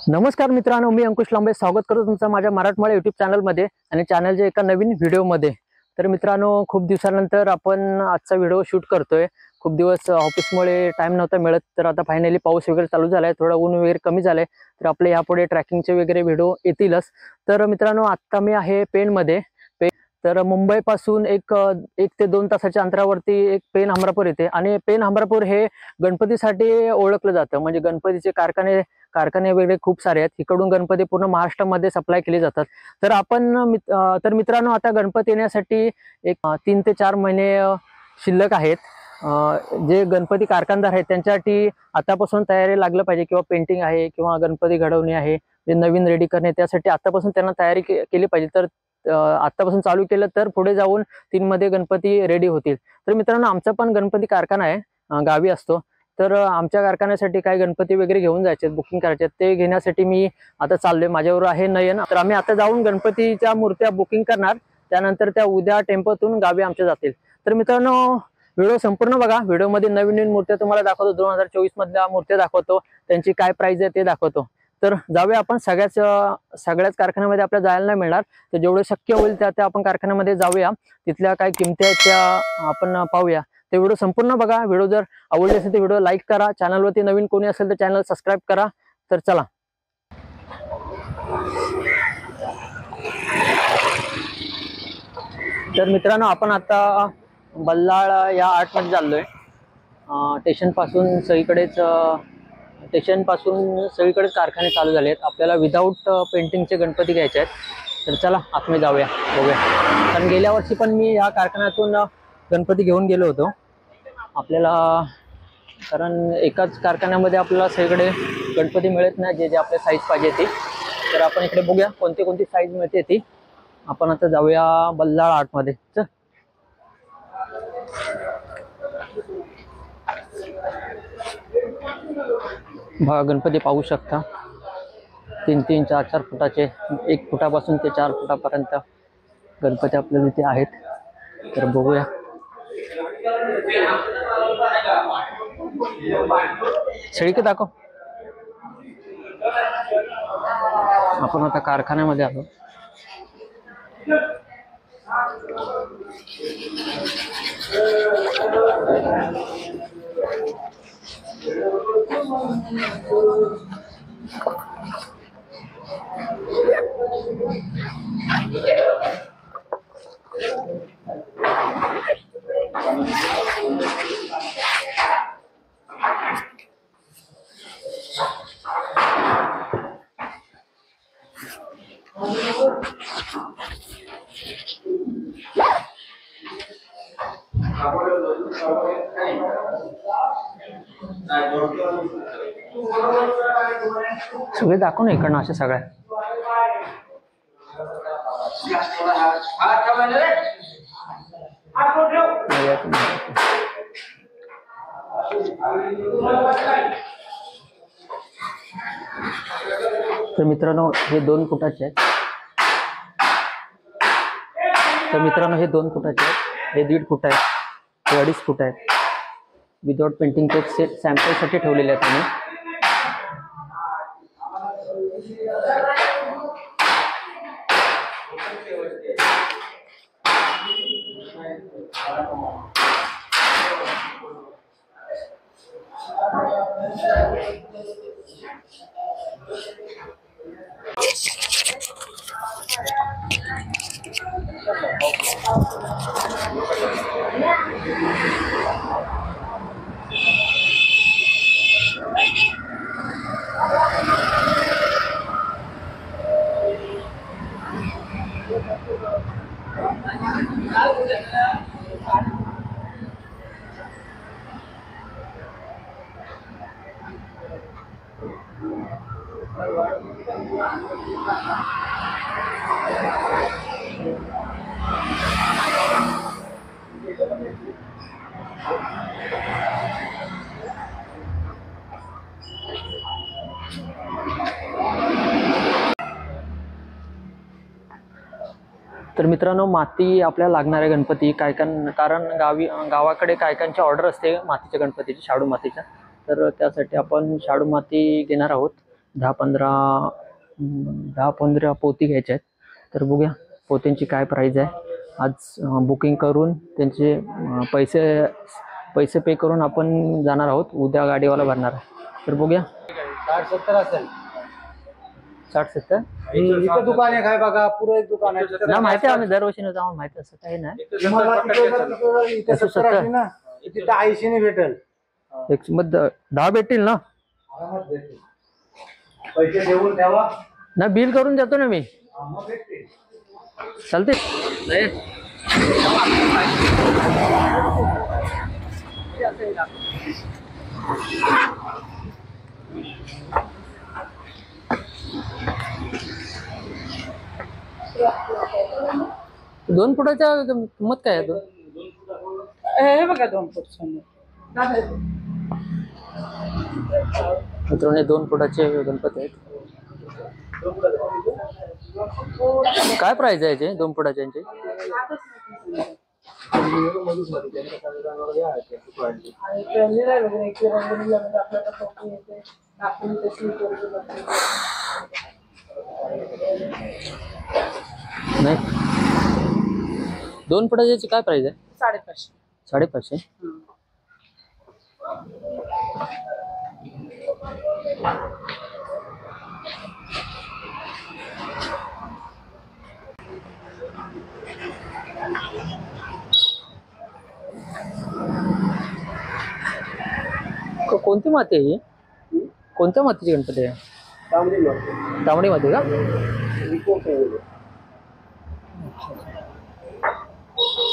नमस्कार मित्रांनो, मी अंकुश लांबे स्वागत करतो तुमचं माझ्या मराठमोळ्या यूट्यूब चॅनलमध्ये आणि चॅनलच्या एका नवीन व्हिडिओमध्ये। तर मित्रांनो, खूप दिवसानंतर आपण आजचा व्हिडिओ शूट करतोय। खूप दिवस ऑफिसमुळे टाइम नव्हता मिळत, तर आता फायनली पाऊस वगैरे चालू झालाय, थोडा ऊन वगैरे कमी झालंय, तर आपले यापुढे ट्रॅकिंगचे वगैरे व्हिडिओ येतीलच। तर मित्रांनो, आता मी आहे पेणमध्ये। तर मुंबई पासून एक ते 2 तासाच्या अंतरावरती एक पेण हमरापूर येते आणि पेण हमरापूर हे गणपतीसाठी ओळखलं जातं। म्हणजे गणपतीचे कारखाने वगैरे खूप सारे आहेत। इकडून गणपती पूर्ण महाराष्ट्रामध्ये सप्लाय केले जातात। तर तर मित्रांनो, आता गणपती येण्यासाठी एक 3 ते 4 महिने शिल्लक आहेत। जे गणपती कारखानदार आहेत त्यांच्यासाठी आतापासून तयारी लागलं पाहिजे, किंवा पेंटिंग आहे किंवा गणपती घडवणे आहे, जे नवीन रेडी करणे, त्यासाठी आतापासून त्यांना तयारी केली पाहिजे। तर आतापासून चालू केलं तर पुढे जाऊन 3 मध्ये गणपती रेडी होतील। तर मित्रांनो, आमचा पण गणपती कारखाना आहे, गावी असतो। तर आमच्या कारखान्यासाठी काही गणपती वगैरे घेऊन जायचे, बुकिंग करायचे, ते घेण्यासाठी मी आता चाललोय। माझ्यावर आहे नयन। तर आम्ही आता जाऊन गणपतीच्या मूर्त्या बुकिंग करणार, त्यानंतर त्या उद्या टेम्पोतून गावी आमच्या जातील। तर मित्रांनो, व्हिडिओ संपूर्ण बघा। व्हिडिओमध्ये नवीन नवीन मूर्त्या तुम्हाला दाखवतो, 2024 मधल्या मूर्त्या दाखवतो, त्यांची काय प्राइस आहे ते दाखवतो। तर जाऊया आपण। सगळ्याच कारखान्यामध्ये आपल्याला जायला नाही मिळणार, तर जेवढं शक्य होईल त्या आपण कारखान्यामध्ये जाऊया, तिथल्या काय किमती आहेत त्या आपण पाहूया। ते व्हिडिओ संपूर्ण बघा। व्हिडिओ जर आवडले असेल तर व्हिडिओ लाईक करा, चॅनलवरती नवीन कोणी असेल तर चॅनल सबस्क्राईब करा। तर चला, तर मित्रांनो, आपण आता बल्लाळ या आर्टमध्ये चाललोय। स्टेशन पासून सगळीकडेच कारखाने चालू झाले आहेत। आपल्याला विदाऊट पेंटिंगचे गणपती घ्यायचे आहेत। तर चला आतमध्ये जाऊया, बघूया। कारण गेल्या वर्षी पण मी या कारखान्यातून गणपती घेऊन गेलो होतो आपल्याला, कारण एकाच कारखान्यामध्ये आपल्याला सगळीकडे गणपती मिळत नाही जे जे आपल्या साईज पाहिजे ती। तर आपण इकडे बघूया कोणती साईज मिळते ती। आपण आता जाऊया बल्लाळ आर्टमध्ये। बघा, गणपती पाहू शकता, 3-3, 4-4 फुटाचे, 1 फुटापासून ते 4 फुटापर्यंत गणपती आपल्याला इथे आहेत। तर बघूया। सगळीकडे दाखव। आपण आता कारखान्यामध्ये आलो। सगळे दाखव ना इकडनं, अशा सगळ्या। तर मित्रांनो, हे 2 फुटाचे आहेत। हे 2 फुटाचे आहेत, हे 1.5 फूट आहे, हे 2.5 फूट आहेत। विदाउट पेंटिंग ते सेट सॅम्पलसाठी ठेवलेले आहेत आम्ही। तर मित्रांनो, माती आपल्याला लागणार आहे गणपती कारण गावाकडे कायकांची ऑर्डर असते मातीच्या गणपतीची, शाडू मातीच्या। तर त्यासाठी आपण शाडू माती घेणार आहोत। 10-15 पोती घ्यायचे आहेत. तर बघूया पोत्यांची काय प्राईज आहे. आज बुकिंग करून त्यांचे पैसे पे करून आपण जाणार आहोत. उद्या गाडीवाला भरणार आहे. तर बघूया. 60-70 असेल. 60-70 इथं दुकान आहे काय बघा, पुरं एक दुकान आहे. ना माहिती आहे, आम्ही दरवर्षी न जाऊन माहिती असं काही नाही. तुम्हाला इथे 70 असली ना, तिथं 80 ने भेटेल. एक मग 10 भेटतील ना. आरामात भेटेल. पैसे देऊन ठेवा ना, बिल करून देतो ना मी. मग भेटते. चालते. दोन फुटाच्या किंमत काय आहे? हे बघा 2 फूट समोर मित्रांनो 2 फुटाचे गणपती आहेत. काय प्राइस आहे याचे 2 फुटाचे? नाही, 2 फुटाची काय प्राइस आहे? 550. 550. कोणती माती आहे ही? कोणत्या मातीची गणपती आहे? तांबडी माती का?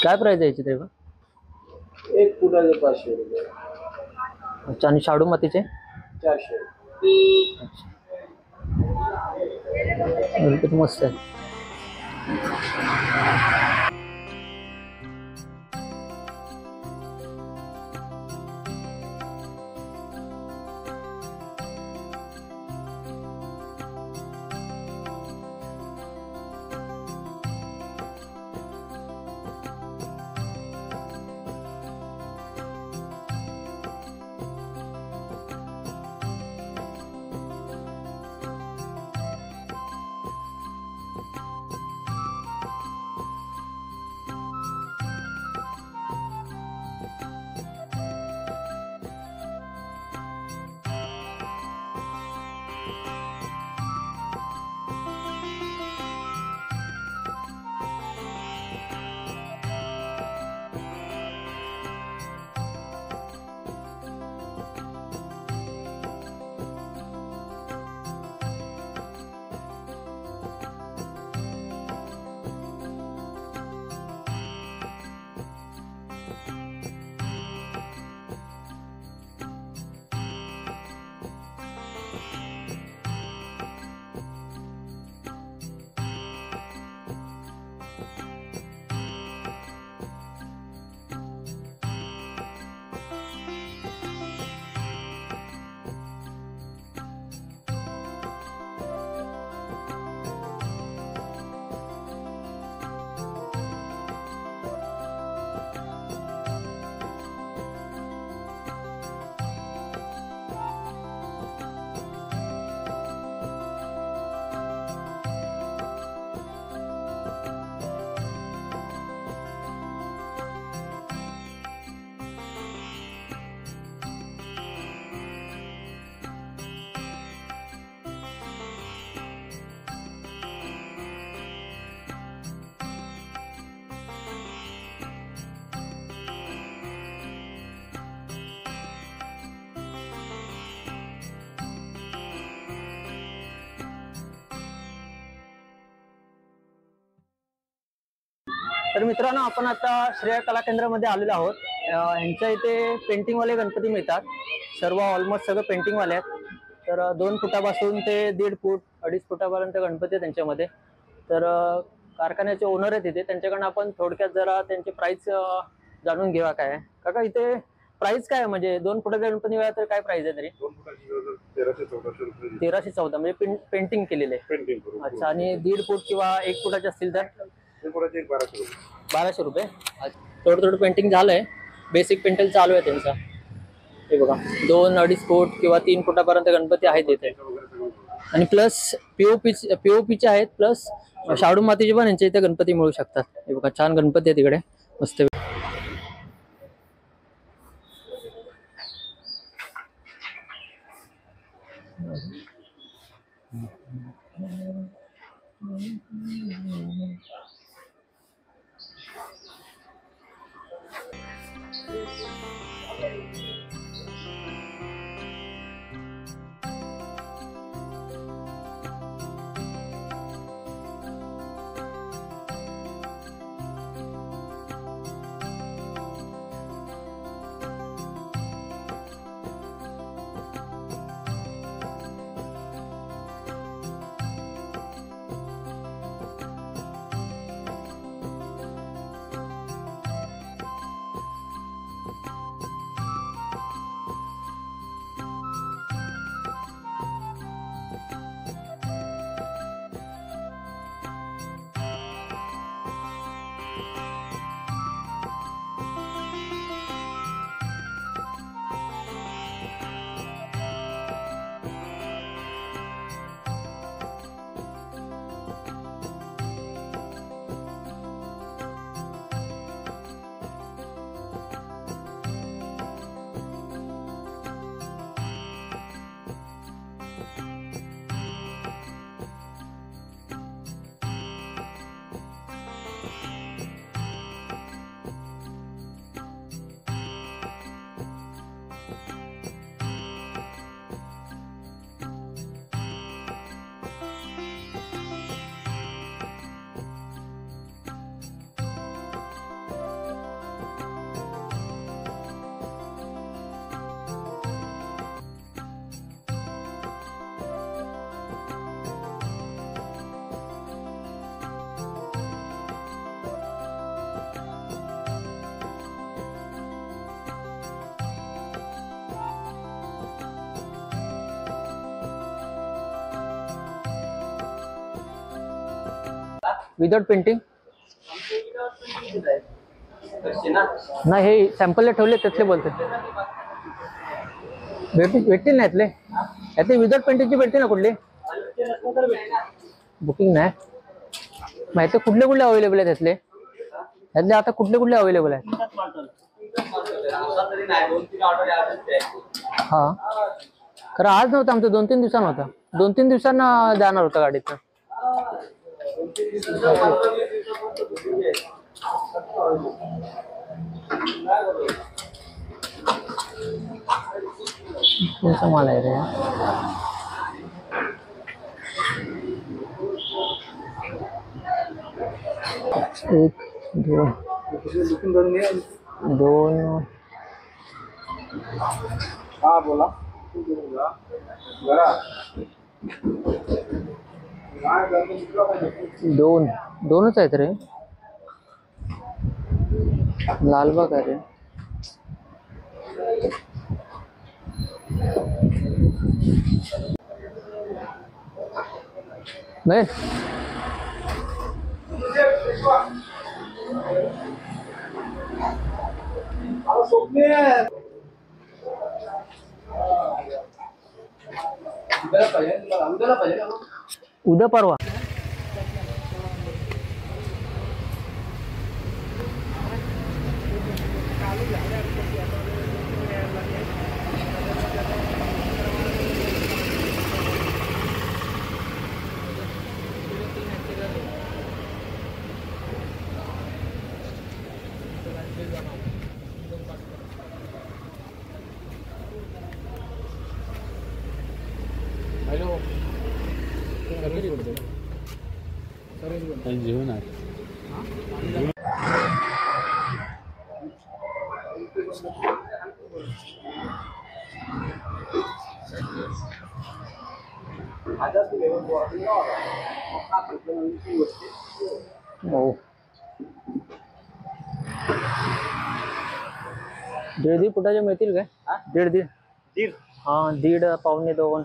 काय प्राइस आहे याची? तेव्हा 1 फुटाचे 500 रुपये. अच्छा, आणि शाडू मातीचे 400. गणपती मस्त आहे. तर मित्रांनो, आपण आता श्रेय कला केंद्रामध्ये आलेलो आहोत. यांच्या इथे पेंटिंगवाले गणपती मिळतात. सर्व ऑलमोस्ट सगळं पेंटिंगवाले आहेत. तर 2 फुटापासून ते 1.5 फूट 2.5 फुटापर्यंत गणपती आहे त्यांच्यामध्ये. तर कारखान्याचे ओनर आहेत इथे, त्यांच्याकडनं आपण थोडक्यात जरा त्यांची प्राइस जाणून घेऊया. काय काका इथे प्राइस काय म्हणजे 2 फुटाचा गणपती वेळा तर काय प्राइस आहे तरी? 2 फुटाची 1314 रुपये. 1314 म्हणजे पेंटिंग केलेले आहे. अच्छा, आणि 1.5 फूट किंवा 1 फुटाचे असतील तर 1200 रुपये. थोडं पेंटिंग झालंय, बेसिक पेंटिंग चालू आहे त्यांचा. हे बघा 2-2.5 फूट किंवा 3 फुटापर्यंत गणपती आहेत इथे. आणि प्लस पीओपीचे आहेत, प्लस शाडू मातीचे पण यांच्या इथे गणपती मिळू शकतात. हे बघा छान गणपती आहे तिकडे मस्त. विदाउट पेंटिंग नाही, हे सॅम्पलला ठेवले त्यातले बोलते. भेटतील ना यातले विदाउट पेंटिंगची भेटते ना कुठली? बुकिंग नाही माहिती. कुठले कुठले अवेलेबल आहेत यातले आता कुठले अवेलेबल आहेत? हा खरं आज नव्हतं आमचं, 2-3 दिवसांना होता. 2-3 दिवसांना जाणार होता गाडीचं. कोणता माल आहे रे? 1 2 हा बोला. दोनच आहेत रे. लालबाग आहे रे. नाही उद्या परवा जेवण हो. 1.5 फुटाचे मिळतील काय? 1.5 हा 1.5 पावणे 2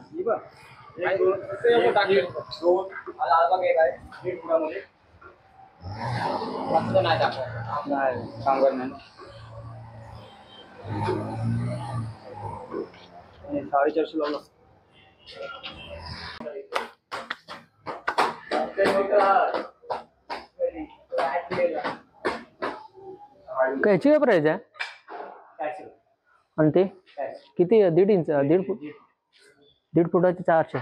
450 लावलं. ह्याची काय प्राईज आहे? आणि ते किती? 1.5 इंच 1.5 फूट 1.5 फुटाचे 400.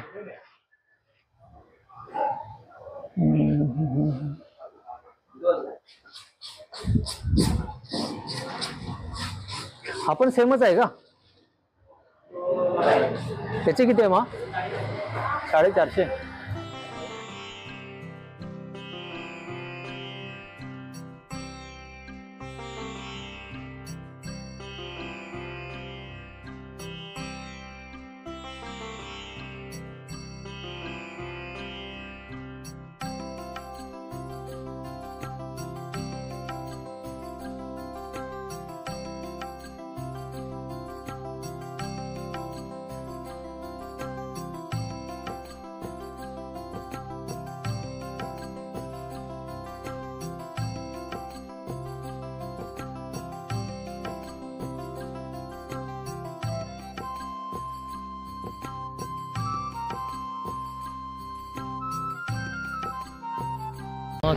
हा पण सेमच आहे का? त्याचे किती आहे मग? 450.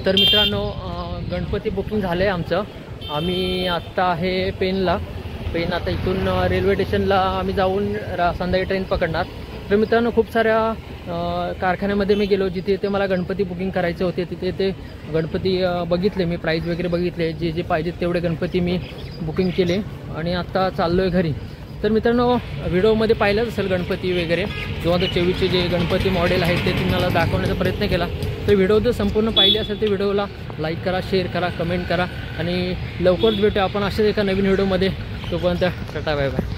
तर मित्रांनो गणपती बुकिंग झालं आहे आमचं. आम्ही आत्ता आहे पेन आता इथून रेल्वे स्टेशनला आम्ही जाऊन संध्याकाळी ट्रेन पकडणार. तर मित्रांनो खूप साऱ्या कारखान्यामध्ये मी गेलो जिथे ते मला गणपती बुकिंग करायचे होते. तिथे ते गणपती बघितले मी, प्राईज वगैरे बघितले, जे जे पाहिजेत तेवढे गणपती मी बुकिंग केले आणि आत्ता चाललो आहे घरी. तर मित्रांनो व्हिडिओमध्ये पाहिलंच असेल गणपती वगैरे 2024चे जे गणपती मॉडेल आहेत ते तुम्हाला दाखवण्याचा प्रयत्न केला. तर व्हिडिओ जर संपूर्ण पाहिली असेल तर व्हिडिओला लाईक करा, शेअर करा, कमेंट करा आणि लवकरच भेटू आपण अशाच एका नवीन व्हिडिओमध्ये. तोपर्यंत टाटा बाय बाय.